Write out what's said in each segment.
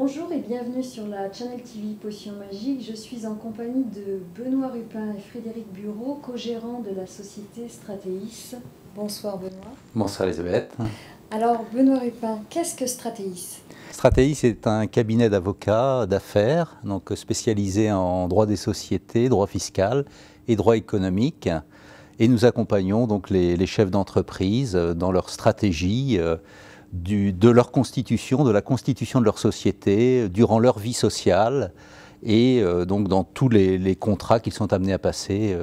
Bonjour et bienvenue sur la Channel TV Potion Magique. Je suis en compagnie de Benoît Rupin et Frédéric Bureau, co-gérants de la société Stratéis. Bonsoir Benoît. Bonsoir Elisabeth. Alors Benoît Rupin, qu'est-ce que Stratéis? Stratéis est un cabinet d'avocats d'affaires, donc spécialisé en droit des sociétés, droit fiscal et droit économique. Et nous accompagnons donc les chefs d'entreprise dans leur stratégie de leur constitution, de la constitution de leur société, durant leur vie sociale et donc dans tous les contrats qu'ils sont amenés à passer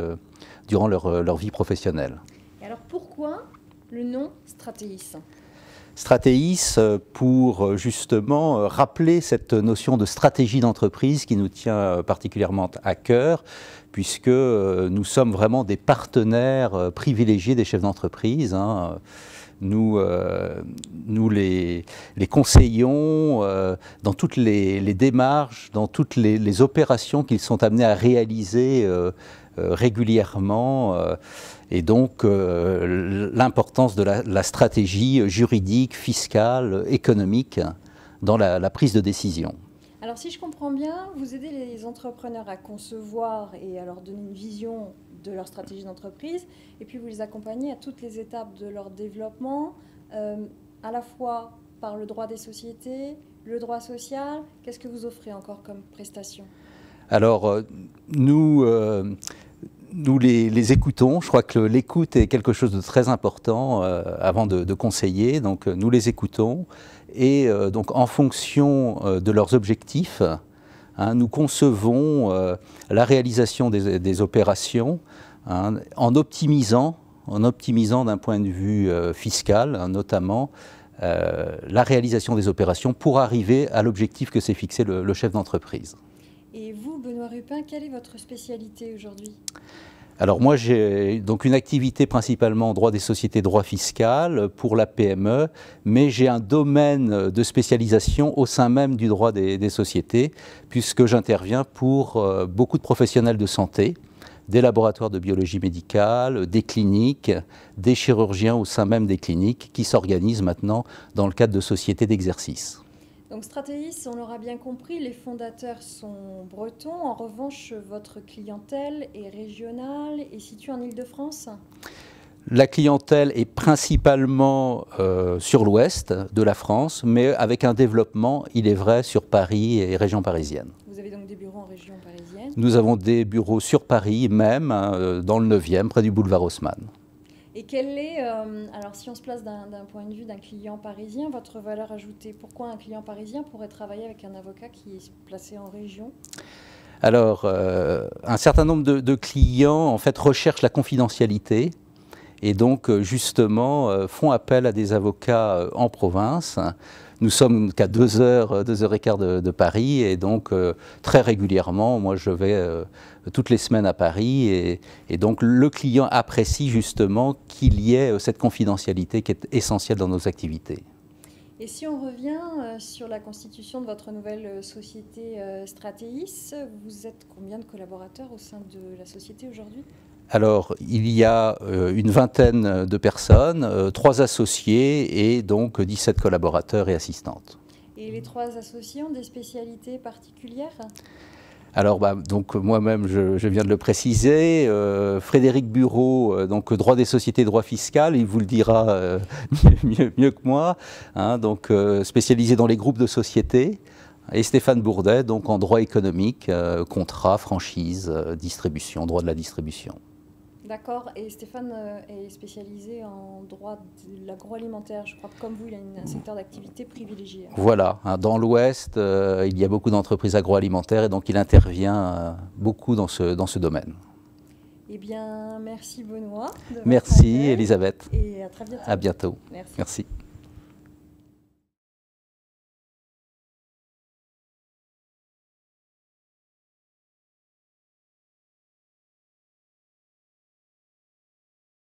durant leur vie professionnelle. Et alors pourquoi le nom Stratéis? Stratéis pour justement rappeler cette notion de stratégie d'entreprise qui nous tient particulièrement à cœur, puisque nous sommes vraiment des partenaires privilégiés des chefs d'entreprise. Nous les conseillons dans toutes les démarches, dans toutes les opérations qu'ils sont amenés à réaliser régulièrement. Et donc l'importance de la stratégie juridique, fiscale, économique dans la prise de décision. Alors si je comprends bien, vous aidez les entrepreneurs à concevoir et à leur donner une vision de leur stratégie d'entreprise, et puis vous les accompagnez à toutes les étapes de leur développement, à la fois par le droit des sociétés, le droit social. Qu'est-ce que vous offrez encore comme prestation? Alors nous les écoutons. Je crois que l'écoute est quelque chose de très important avant de conseiller. Donc nous les écoutons et donc en fonction de leurs objectifs, nous concevons la réalisation des opérations en optimisant d'un point de vue fiscal, notamment la réalisation des opérations pour arriver à l'objectif que s'est fixé le chef d'entreprise. Et vous, Benoît Rupin, quelle est votre spécialité aujourd'hui? Alors moi j'ai donc une activité principalement en droit des sociétés, droit fiscal pour la PME, mais j'ai un domaine de spécialisation au sein même du droit des sociétés, puisque j'interviens pour beaucoup de professionnels de santé, des laboratoires de biologie médicale, des cliniques, des chirurgiens au sein même des cliniques qui s'organisent maintenant dans le cadre de sociétés d'exercice. Donc Stratéis, on l'aura bien compris, les fondateurs sont bretons. En revanche, votre clientèle est régionale et située en Île-de-France? La clientèle est principalement sur l'ouest de la France, mais avec un développement, il est vrai, sur Paris et région parisienne. Vous avez donc des bureaux en région parisienne? Nous avons des bureaux sur Paris, même dans le 9e, près du boulevard Haussmann. Et quelle est, alors si on se place d'un point de vue d'un client parisien, votre valeur ajoutée? Pourquoi un client parisien pourrait travailler avec un avocat qui est placé en région? Alors, un certain nombre de clients en fait recherchent la confidentialité et donc justement font appel à des avocats en province. Nous sommes qu'à 2 heures et quart de Paris et donc très régulièrement, moi je vais toutes les semaines à Paris et donc le client apprécie justement qu'il y ait cette confidentialité qui est essentielle dans nos activités. Et si on revient sur la constitution de votre nouvelle société Stratéis, vous êtes combien de collaborateurs au sein de la société aujourd'hui? Alors, il y a une vingtaine de personnes, 3 associés et donc 17 collaborateurs et assistantes. Et les 3 associés ont des spécialités particulières? Alors, donc moi-même, je viens de le préciser, Frédéric Bureau, donc droit des sociétés, droit fiscal, il vous le dira mieux que moi, donc spécialisé dans les groupes de sociétés, et Stéphane Bourdet, donc en droit économique, contrat, franchise, distribution, droit de la distribution. D'accord, et Stéphane est spécialisé en droit de l'agroalimentaire. Je crois que comme vous, il a un secteur d'activité privilégié. Voilà, dans l'Ouest, il y a beaucoup d'entreprises agroalimentaires et donc il intervient beaucoup dans ce domaine. Eh bien, merci Benoît. Merci Elisabeth. Et à très bientôt. À bientôt. Merci. Merci.